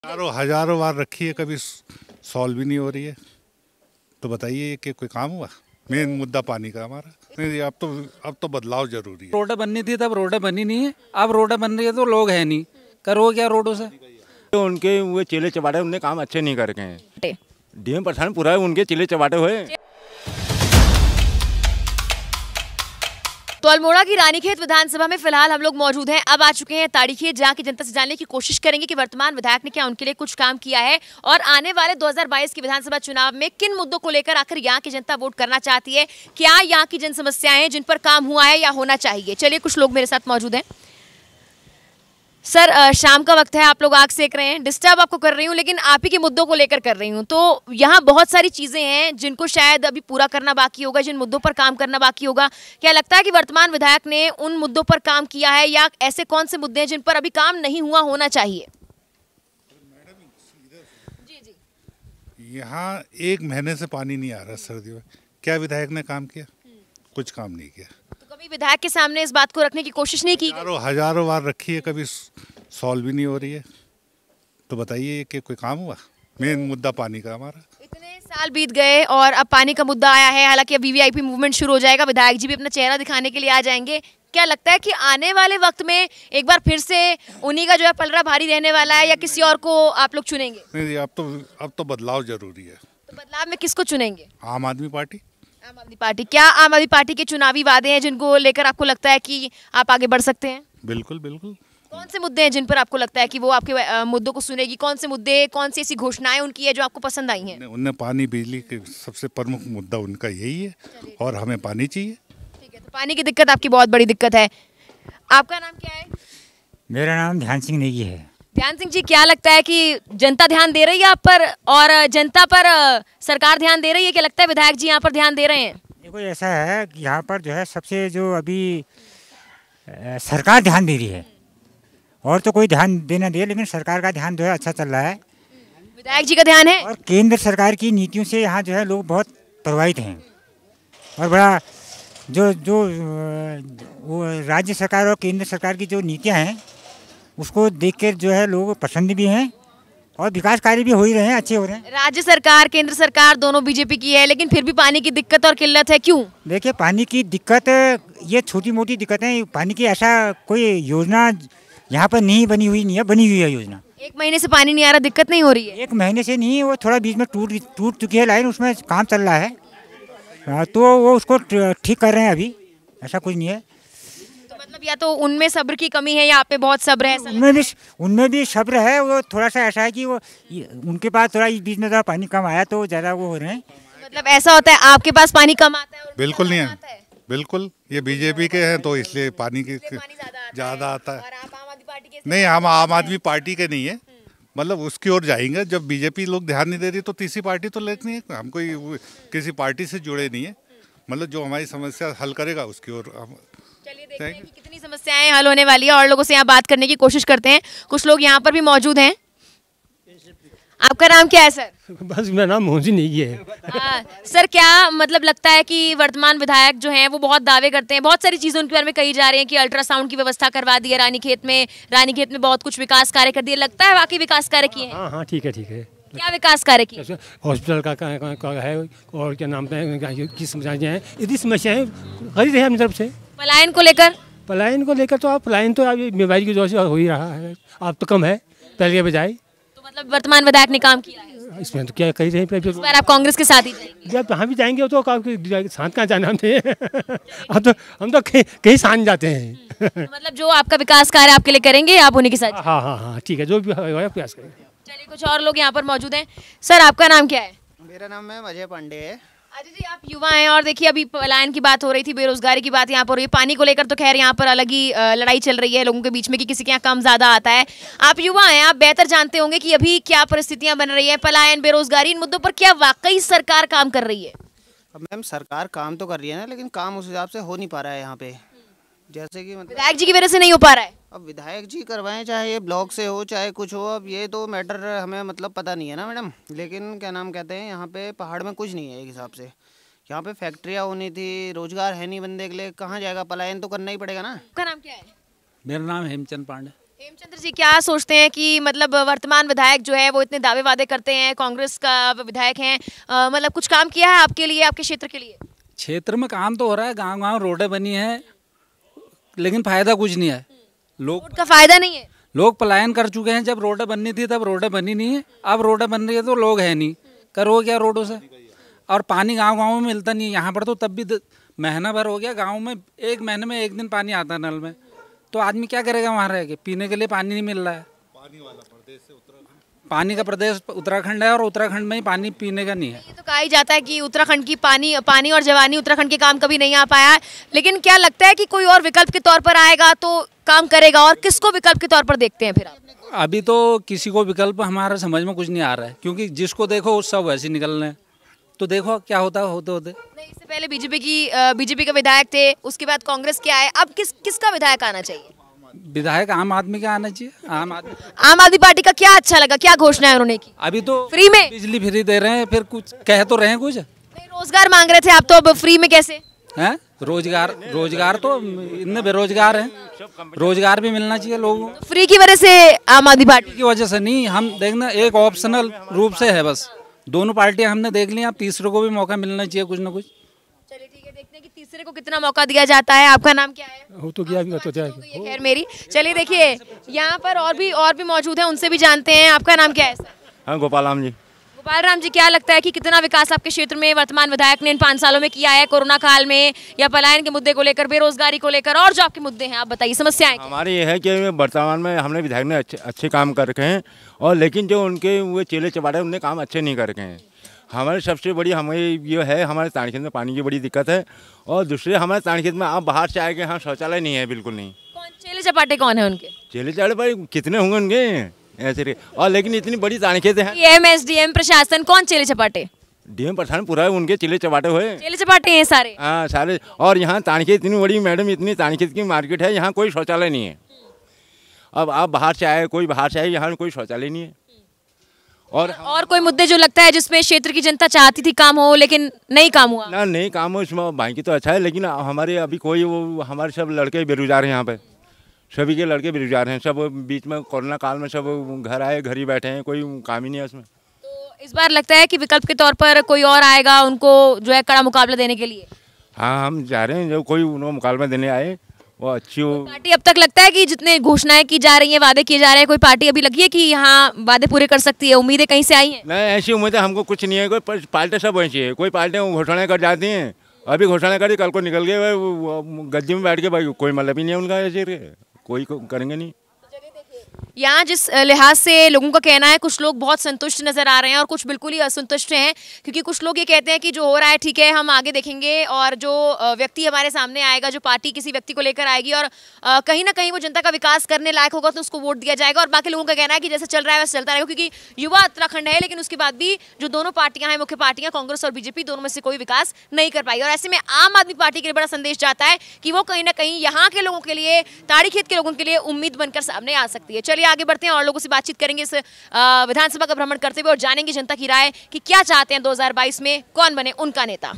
हजारों बार रखी है, कभी सॉल्व भी नहीं हो रही है। तो बताइए कि कोई काम हुआ? मेन मुद्दा पानी का हमारा नहीं। अब तो बदलाव जरूरी है। रोडें बननी थी तब रोडें बनी नहीं है, अब रोडें बन रही है तो लोग है नहीं, करो क्या रोडों से? तो उनके वो चेले चबाटे उनने काम अच्छे नहीं करके हैं। डीएम प्रधान पूरा उनके चेले चबाटे हुए। तो अल्मोड़ा की रानीखेत विधानसभा में फिलहाल हम लोग मौजूद हैं। अब आ चुके हैं ताड़ीखेत, जहां की जनता से जानने की कोशिश करेंगे कि वर्तमान विधायक ने क्या उनके लिए कुछ काम किया है और आने वाले 2022 के विधानसभा चुनाव में किन मुद्दों को लेकर आखिर यहाँ की जनता वोट करना चाहती है, क्या यहाँ की जन समस्याएं हैं जिन पर काम हुआ है या होना चाहिए। चलिए, कुछ लोग मेरे साथ मौजूद हैं। सर, शाम का वक्त है, आप लोग आग सेक रहे हैं, डिस्टर्ब आपको कर रही हूँ, लेकिन आप ही के मुद्दों को लेकर कर रही हूँ। तो यहाँ बहुत सारी चीजें हैं जिनको शायद अभी पूरा करना बाकी होगा, जिन मुद्दों पर काम करना बाकी होगा। क्या लगता है कि वर्तमान विधायक ने उन मुद्दों पर काम किया है, या ऐसे कौन से मुद्दे हैं जिन पर अभी काम नहीं हुआ होना चाहिए? जी जी। यहाँ 1 महीने से पानी नहीं आ रहा सर्दियों में। क्या विधायक ने काम किया? कुछ काम नहीं किया। तो कभी विधायक के सामने इस बात को रखने की कोशिश नहीं की? हजारों बार रखी है, कभी सॉल्व भी नहीं हो रही है। तो बताइए कि कोई काम हुआ? मेन मुद्दा पानी का हमारा। इतने साल बीत गए और अब पानी का मुद्दा आया है। हालांकि अब वीवीआईपी मूवमेंट शुरू हो जाएगा, विधायक जी भी अपना चेहरा दिखाने के लिए आ जाएंगे। क्या लगता है कि आने वाले वक्त में एक बार फिर से उन्हीं का जो है पलड़ा भारी रहने वाला है, या किसी और को आप लोग चुनेंगे? नहीं, अब तो बदलाव जरूरी है। तो बदलाव में किसको चुनेंगे? आम आदमी पार्टी। आम आदमी पार्टी। क्या आम आदमी पार्टी के चुनावी वादे हैं जिनको लेकर आपको लगता है कि आप आगे बढ़ सकते हैं? बिल्कुल बिल्कुल। कौन से मुद्दे हैं जिन पर आपको लगता है कि वो आपके मुद्दों को सुनेगी? कौन से मुद्दे, कौन सी ऐसी घोषणाएं उनकी है जो आपको पसंद आई हैं? उनने पानी बिजली के सबसे प्रमुख मुद्दा उनका यही है, और हमें पानी चाहिए। ठीक है, तो पानी की दिक्कत आपकी बहुत बड़ी दिक्कत है। आपका नाम क्या है? मेरा नाम ध्यान सिंह नेगी है। ध्यान सिंह जी, क्या लगता है कि जनता ध्यान दे रही है आप पर, और जनता पर सरकार ध्यान दे रही है? क्या लगता है विधायक जी यहाँ पर ध्यान दे रहे हैं? देखो, ऐसा है कि यहाँ पर जो है सबसे जो अभी सरकार ध्यान दे रही है, और तो कोई ध्यान देना दे, लेकिन सरकार का ध्यान जो है अच्छा चल रहा है। विधायक जी का ध्यान है, और केंद्र सरकार की नीतियों से यहाँ जो है लोग बहुत प्रभावित हैं। और बड़ा जो जो वो राज्य सरकार और केंद्र सरकार की जो नीतियाँ हैं उसको देख कर जो है लोग पसंद भी हैं, और विकास कार्य भी हो ही रहे हैं, अच्छे हो रहे हैं। राज्य सरकार केंद्र सरकार दोनों बीजेपी की है, लेकिन फिर भी पानी की दिक्कत और किल्लत है, क्यों? देखिए, पानी की दिक्कत ये छोटी मोटी दिक्कतें, पानी की ऐसा कोई योजना यहाँ पर नहीं बनी हुई नहीं है, बनी हुई है योजना। 1 महीने से पानी नहीं आ रहा, दिक्कत नहीं हो रही है? 1 महीने से नहीं, वो थोड़ा बीच में टूट चुकी है लाइन, उसमें काम चल रहा है। तो वो उसको ठीक कर रहे हैं अभी, ऐसा कुछ नहीं है। तो मतलब या तो उनमें सब्र की कमी है, या आप पे बहुत सब्र है? उनमें भी सब्र है। वो थोड़ा सा ऐसा है कि वो उनके पास थोड़ा इस बीच में थोड़ा पानी कम आया तो ज़्यादा वो हो रहे हैं। मतलब ऐसा होता है आपके पास पानी कम आता है और बिल्कुल नहीं आता है। बिल्कुल, ये बीजेपी के हैं तो इसलिए पानी की पानी ज़्यादा आता है। और आप आम आदमी पार्टी के? नहीं, हम आम आदमी पार्टी के नहीं है, मतलब उसकी ओर जाएंगे। जब बीजेपी लोग ध्यान नहीं दे रही तो तीसरी पार्टी तो लेनी है। हम कोई किसी पार्टी से जुड़े नहीं है, मतलब जो हमारी समस्या हल करेगा उसकी ओर हम। चलिए, देखते हैं कि कितनी समस्याएं हल होने वाली है, और लोगों से यहाँ बात करने की कोशिश करते हैं। कुछ लोग यहाँ पर भी मौजूद हैं। आपका नाम क्या है सर? बस मेरा नाम मोहन सिंह नेगी है। सर, क्या मतलब लगता है कि वर्तमान विधायक जो हैं वो बहुत दावे करते हैं, बहुत सारी चीज़ें उनके बारे में कही जा रही हैं कि अल्ट्रासाउंड की व्यवस्था करवा दी है रानीखेत में बहुत कुछ विकास कार्य कर दिए। लगता है वाकई विकास कार्य किए हैं? हाँ हाँ, ठीक है ठीक है। क्या विकास कार्य किए? हॉस्पिटल का है, और क्या नाम है की समस्याएं हैं, इतनी समस्याएं कर ही रहे हैं अपनी तरफ से। पलायन को लेकर? पलायन को लेकर तो आप पलायन तो अब बीमारी की वजह से हो ही रहा है, अब तो कम है पहले के बजाय। तो मतलब वर्तमान विधायक ने काम किया है इसमें, तो क्या कह रहे हैं? इस बार आप कांग्रेस के साथ ही जाएंगे? जब हम भी जाएंगे तो साथ कहाँ जाना हमने। हम तो कहीं साथ जाते हैं। मतलब जो आपका विकास कार्य आपके लिए करेंगे, आप उन्हीं के साथ? हाँ हाँ हाँ, ठीक है, जो भी प्रयास करेंगे। चलिए, कुछ और लोग यहाँ पर मौजूद हैं। सर, आपका नाम क्या है? मेरा नाम है अजय पांडे है। अजय जी, आप युवा हैं, और देखिए अभी पलायन की बात हो रही थी, बेरोजगारी की बात यहाँ पर हुई, पानी को लेकर तो खैर यहाँ पर अलग ही लड़ाई चल रही है लोगों के बीच में कि किसी के यहाँ कम ज्यादा आता है। आप युवा हैं, आप बेहतर जानते होंगे कि अभी क्या परिस्थितियां बन रही है, पलायन, बेरोजगारी, इन मुद्दों पर क्या वाकई सरकार काम कर रही है? अब मैम, सरकार काम तो कर रही है ना, लेकिन काम उस हिसाब से हो नहीं पा रहा है यहाँ पे। जैसे कि मतलब विधायक जी की वजह से नहीं हो पा रहा है। अब विधायक जी करवाएं, चाहे ये ब्लॉक से हो चाहे कुछ हो, अब ये तो मैटर हमें मतलब पता नहीं है ना मैडम। लेकिन क्या नाम कहते हैं, यहाँ पे पहाड़ में कुछ नहीं है एक हिसाब से। यहाँ पे फैक्ट्रियाँ होनी थी, रोजगार है नहीं बंदे के लिए, कहाँ जाएगा? पलायन तो करना ही पड़ेगा ना। आपका नाम क्या है? मेरा नाम हेमचंद पांडे। हेमचंद्र जी क्या सोचते हैं कि मतलब वर्तमान विधायक जो है वो इतने दावे वादे करते हैं, कांग्रेस का विधायक हैं, मतलब कुछ काम किया है आपके लिए, आपके क्षेत्र के लिए? क्षेत्र में काम तो हो रहा है, गांव गांव रोडें बनी है, लेकिन फायदा कुछ नहीं है। लोग का फायदा नहीं है। लोग पलायन कर चुके हैं। जब रोडें बननी थी तब रोडें बनी नहीं है, अब रोडें बन रही है तो लोग है नहीं, करो क्या रोडों से। और पानी गांव गांव में मिलता नहीं है, यहाँ पर तो तब भी महीना भर हो गया, गांव में 1 महीने में 1 दिन पानी आता है नल में, तो आदमी क्या करेगा वहाँ रह के? पीने के लिए पानी नहीं मिल रहा है। पानी का प्रदेश उत्तराखंड है और उत्तराखंड में ही पानी पीने का नहीं है। ये तो कहा ही जाता है कि उत्तराखंड की पानी और जवानी उत्तराखंड के काम कभी नहीं आ पाया, लेकिन क्या लगता है कि कोई और विकल्प के तौर पर आएगा तो काम करेगा? और किसको विकल्प के तौर पर देखते हैं फिर आप? अभी तो किसी को विकल्प हमारे समझ में कुछ नहीं आ रहा है, क्योंकि जिसको देखो उस सब वैसे निकल रहे हैं, तो देखो क्या होता है होते होते। नहीं, इससे पहले बीजेपी के विधायक थे, उसके बाद कांग्रेस के आए, अब किसका विधायक आना चाहिए? विधायक आम आदमी का आना चाहिए। आम आदमी पार्टी का क्या अच्छा लगा, क्या घोषणा है उन्होंने की? अभी तो फ्री में बिजली फ्री दे रहे हैं, फिर कुछ कह तो रहे हैं कुछ नहीं। रोजगार मांग रहे थे आप, तो अब फ्री में कैसे हैं? रोजगार तो इतने बेरोजगार हैं, रोजगार भी मिलना चाहिए लोगों को। फ्री की वजह से आम आदमी पार्टी की वजह से नहीं, हम देखना एक ऑप्शनल रूप से है बस। दोनों पार्टियां हमने देख ली, अब तीसरे को भी मौका मिलना चाहिए कुछ ना कुछ। चलिए ठीक है, देखते हैं कि तीसरे को कितना मौका दिया जाता है। आपका नाम क्या है? हो तो गया भी तो ये खैर मेरी। चलिए देखिए यहाँ पर और भी मौजूद हैं, उनसे भी जानते हैं। आपका नाम क्या है सर? हाँ, गोपाल राम जी। गोपाल राम जी, क्या लगता है कि कितना विकास आपके क्षेत्र में वर्तमान विधायक ने इन 5 सालों में किया है? कोरोना काल में या पलायन के मुद्दे को लेकर, बेरोजगारी को लेकर, और जो आपके मुद्दे हैं आप बताइए, समस्याएं। हमारी ये है कि वर्तमान में हमने विधायक ने अच्छे काम कर रखे हैं, और लेकिन जो उनके वो चेले चपाटे उनने काम अच्छे नहीं कर रखे हैं। हमारे सबसे बड़ी हमें ये है, हमारे ताड़खेत में पानी की बड़ी दिक्कत है, और दूसरे हमारे ताड़खेत में आप बाहर से आएंगे, यहाँ शौचालय नहीं है, बिल्कुल नहीं। कौन चेले चपाटे कौन है उनके? चेले चपाटे भाई कितने होंगे उनके ऐसे, और लेकिन इतनी बड़ी ताड़खेत है। एसडीएम प्रशासन कौन चेले चपाटे? डीएम प्रधान पूरा उनके चेले चपाटे हुए, चेले चपाटे हैं सारे। हाँ सारे। और यहाँ ताड़खेत इतनी बड़ी मैडम, इतनी ताड़खेत की मार्केट है, यहाँ कोई शौचालय नहीं है। अब आप बाहर से आए, कोई बाहर से आए, यहाँ कोई शौचालय नहीं है। और कोई मुद्दे जो लगता है जिसमें क्षेत्र की जनता चाहती थी काम हो, लेकिन नहीं काम हुआ? ना, नहीं काम हो, इसमें बाकी तो अच्छा है, लेकिन हमारे अभी कोई वो हमारे सब लड़के बेरोजगार हैं, यहाँ पे सभी के लड़के बेरोजगार हैं। सब बीच में कोरोना काल में सब घर आए, घर ही बैठे हैं, कोई काम ही नहीं है उसमें। तो इस बार लगता है कि विकल्प के तौर पर कोई और आएगा उनको जो है कड़ा मुकाबला देने के लिए? हाँ, हम जा रहे हैं, जो कोई उनको मुकाबला देने आए वो अच्छी हो। पार्टी अब तक लगता है कि जितने घोषणाएं की जा रही हैं, वादे किए जा रहे हैं, कोई पार्टी अभी लगी है कि यहाँ वादे पूरे कर सकती है? उम्मीदें कहीं से आई हैं? नहीं, ऐसी उम्मीदें हमको कुछ नहीं है। कोई पार्टी सब ऐसी है, कोई पार्टियाँ घोषणाएं कर जाती हैं, अभी घोषणा करी, कल को निकल गए गद्दी में बैठ के, भाई कोई मतलब ही नहीं है उनका, ऐसे कोई करेंगे नहीं। यहाँ जिस लिहाज से लोगों का कहना है, कुछ लोग बहुत संतुष्ट नजर आ रहे हैं और कुछ बिल्कुल ही असंतुष्ट हैं, क्योंकि कुछ लोग ये कहते हैं कि जो हो रहा है ठीक है, हम आगे देखेंगे, और जो व्यक्ति हमारे सामने आएगा, जो पार्टी किसी व्यक्ति को लेकर आएगी और कहीं ना कहीं वो जनता का विकास करने लायक होगा तो उसको वोट दिया जाएगा। और बाकी लोगों का कहना है कि जैसे चल रहा है वैसे चलता रहेगा, क्योंकि युवा उत्तराखंड है, लेकिन उसके बाद भी जो दोनों पार्टियां हैं, मुख्य पार्टियां कांग्रेस और बीजेपी, दोनों में से कोई विकास नहीं कर पाई। और ऐसे में आम आदमी पार्टी के लिए बड़ा संदेश जाता है कि वो कहीं ना कहीं यहाँ के लोगों के लिए, ताड़ीखेत के लोगों के लिए उम्मीद बनकर सामने आ सकती है। चलिए आगे बढ़ते हैं और लोगों से बातचीत करेंगे इस विधानसभा का भ्रमण करते हुए, और जानेंगे जनता की राय कि क्या चाहते हैं 2022 में, कौन बने उनका नेता।